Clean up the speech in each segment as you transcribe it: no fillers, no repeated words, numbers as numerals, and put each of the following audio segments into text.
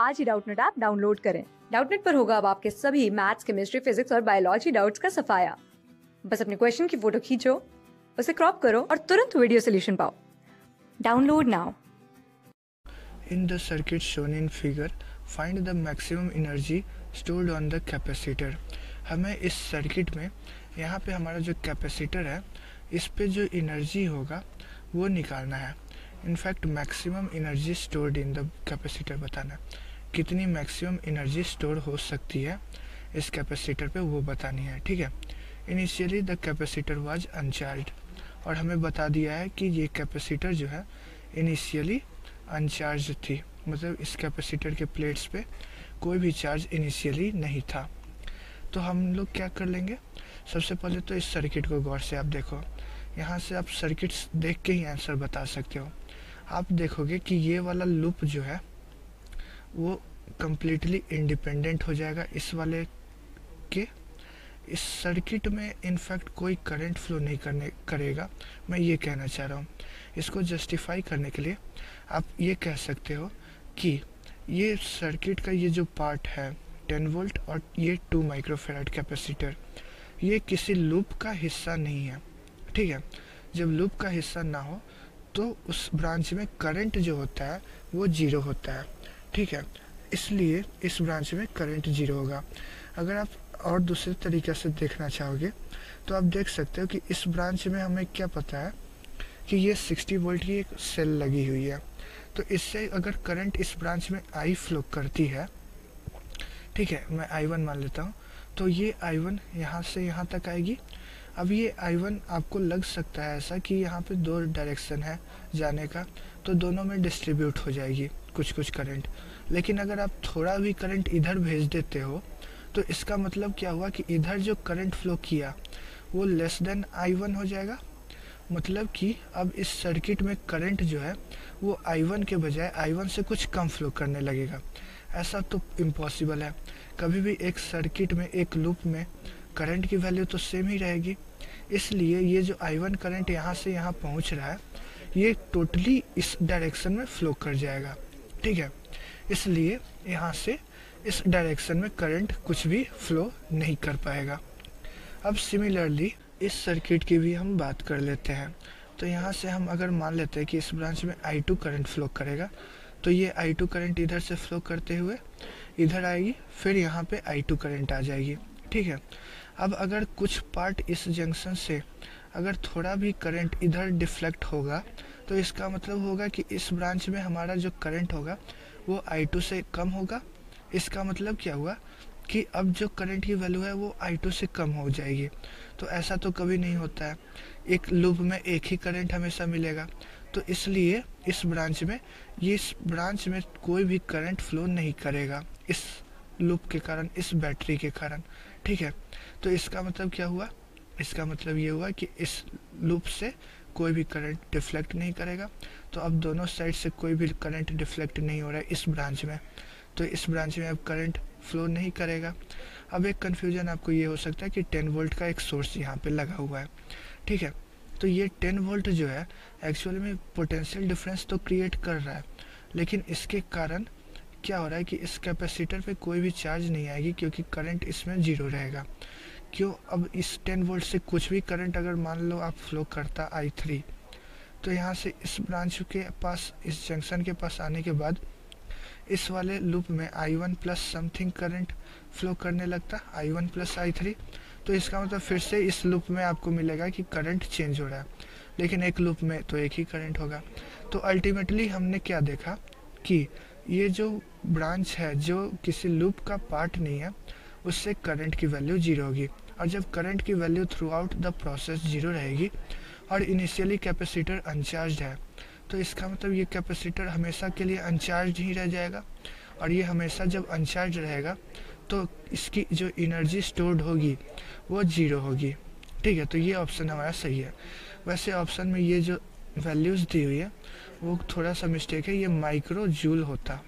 आज ही Doubtnut app download करें। Doubtnut पर होगा अब आपके सभी मैथ्स, केमिस्ट्री, फिजिक्स और बायोलॉजी डाउट्स का सफाया। बस अपने क्वेश्चन की फोटो खींचो, उसे क्रॉप करो और तुरंत वीडियो सोल्यूशन पाओ। Download now. In the circuit shown in figure, find the maximum energy stored on the capacitor। हमें इस सर्किट में यहाँ पे हमारा जो कैपेसिटर है इस पे जो एनर्जी होगा वो निकालना है। In fact maximum energy stored in the capacitor बताना है, कितनी मैक्सिमम एनर्जी स्टोर हो सकती है इस कैपेसिटर पे वो बतानी है। ठीक है, initially the capacitor was uncharged और हमें बता दिया है कि ये कैपेसिटर जो है इनिशियली अनचार्ज थी, मतलब इस कैपेसिटर के प्लेट्स पे कोई भी चार्ज इनिशियली नहीं था। तो हम लोग क्या कर लेंगे, सबसे पहले तो इस सर्किट को गौर से आप देखो। यहाँ से आप सर्किट्स देख के ही आंसर बता सकते हो। आप देखोगे कि ये वाला लूप जो है वो कम्प्लीटली इंडिपेंडेंट हो जाएगा इस वाले के। इस सर्किट में इनफैक्ट कोई करंट फ्लो नहीं करेगा, मैं ये कहना चाह रहा हूँ। इसको जस्टिफाई करने के लिए आप ये कह सकते हो कि ये सर्किट का ये जो पार्ट है 10 वोल्ट और ये 2 माइक्रोफेराड कैपेसिटर, ये किसी लूप का हिस्सा नहीं है। ठीक है, जब लूप का हिस्सा ना हो तो उस ब्रांच में करंट जो होता है वो जीरो होता है। ठीक है, इसलिए इस ब्रांच में करंट जीरो होगा। अगर आप और दूसरे तरीके से देखना चाहोगे तो आप देख सकते हो कि इस ब्रांच में हमें क्या पता है कि ये 60 वोल्ट की एक सेल लगी हुई है। तो इससे अगर करंट इस ब्रांच में आई फ्लो करती है, ठीक है, मैं I1 मान लेता हूँ, तो ये I1 यहाँ से यहाँ तक आएगी। अब ये I1 आपको लग सकता है ऐसा कि यहाँ पे 2 डायरेक्शन है जाने का, तो दोनों में डिस्ट्रीब्यूट हो जाएगी कुछ कुछ करंट। लेकिन अगर आप थोड़ा भी करंट इधर भेज देते हो तो इसका मतलब क्या हुआ कि इधर जो करंट फ्लो किया वो लेस देन I1 हो जाएगा। मतलब कि अब इस सर्किट में करंट जो है वो I1 के बजाय I1 से कुछ कम फ्लो करने लगेगा। ऐसा तो इम्पॉसिबल है, कभी भी एक सर्किट में एक लूप में करंट की वैल्यू तो सेम ही रहेगी। इसलिए ये जो I1 करंट यहाँ से यहाँ पहुँच रहा है ये टोटली इस डायरेक्शन में फ्लो कर जाएगा। ठीक है, इसलिए यहाँ से इस डायरेक्शन में करंट कुछ भी फ्लो नहीं कर पाएगा। अब सिमिलरली इस सर्किट की भी हम बात कर लेते हैं। तो यहाँ से हम अगर मान लेते हैं कि इस ब्रांच में I2 करंट फ्लो करेगा, तो ये I2 करंट इधर से फ्लो करते हुए इधर आएगी, फिर यहाँ पे I2 करंट आ जाएगी। ठीक है, अब अगर कुछ पार्ट इस जंक्शन से अगर थोड़ा भी करंट इधर डिफ्लेक्ट होगा तो इसका मतलब होगा कि इस ब्रांच में हमारा जो करंट होगा वो I2 से कम होगा। इसका मतलब क्या हुआ कि अब जो करंट की वैल्यू है वो I2 से कम हो जाएगी। तो ऐसा तो कभी नहीं होता है, एक लूप में एक ही करंट हमेशा मिलेगा। तो इसलिए इस ब्रांच में कोई भी करंट फ्लो नहीं करेगा इस लूप के कारण, इस बैटरी के कारण। ठीक है, तो इसका मतलब क्या हुआ, इसका मतलब ये हुआ कि इस लूप से कोई भी करंट डिफ्लेक्ट नहीं करेगा। तो अब दोनों साइड से कोई भी करंट डिफ्लेक्ट नहीं हो रहा है इस ब्रांच में, तो इस ब्रांच में अब करंट फ्लो नहीं करेगा। अब एक कन्फ्यूजन आपको ये हो सकता है कि 10 वोल्ट का एक सोर्स यहाँ पे लगा हुआ है। ठीक है, तो ये 10 वोल्ट जो है एक्चुअली में पोटेंशियल डिफरेंस तो क्रिएट कर रहा है, लेकिन इसके कारण क्या हो रहा है कि इस कैपेसिटर पे कोई भी चार्ज नहीं आएगी क्योंकि करंट इसमें जीरो रहेगा। क्यों, अब इस 10 वोल्ट से कुछ भी करंट अगर मान लो आप फ्लो करता I3, तो यहाँ से इस ब्रांच के पास, इस जंक्शन के पास आने के बाद इस वाले लूप में I1 plus something current flow करने लगता, I1 प्लस I3। तो इसका मतलब फिर से इस लूप में आपको मिलेगा कि करंट चेंज हो रहा है, लेकिन एक लूप में तो एक ही करंट होगा। तो अल्टीमेटली हमने क्या देखा कि ये जो ब्रांच है जो किसी लूप का पार्ट नहीं है उससे करंट की वैल्यू जीरो होगी। और जब करंट की value through out the process zero रहेगी और इनिशियली कैपेसिटर अनचार्ज है, तो इसका मतलब ये कैपेसिटर हमेशा के लिए अनचार्ज ही रह जाएगा। और ये हमेशा जब अनचार्ज रहेगा तो इसकी जो एनर्जी स्टोर्ड होगी वो जीरो होगी। ठीक है, तो ये ऑप्शन हमारा सही है। वैसे ऑप्शन में ये जो वैल्यूज़ दी हुई है वो थोड़ा सा मिस्टेक है, ये माइक्रो जूल होता।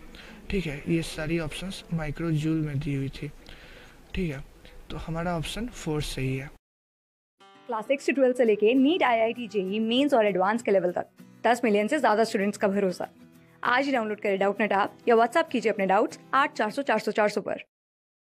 ठीक है, ये सारी ऑप्शंस माइक्रो जूल में दी हुई थी। ठीक है, तो हमारा ऑप्शन 4 सही है। क्लास 6 से 12 से लेके नीट, IIT, JEE मेंस और एडवांस के लेवल तक 10 मिलियन से ज्यादा स्टूडेंट्स का भरोसा। आज ही डाउनलोड करें डाउटनेट ऐप या व्हाट्सएप कीजिए अपने डाउट्स 8400 400 400 पर।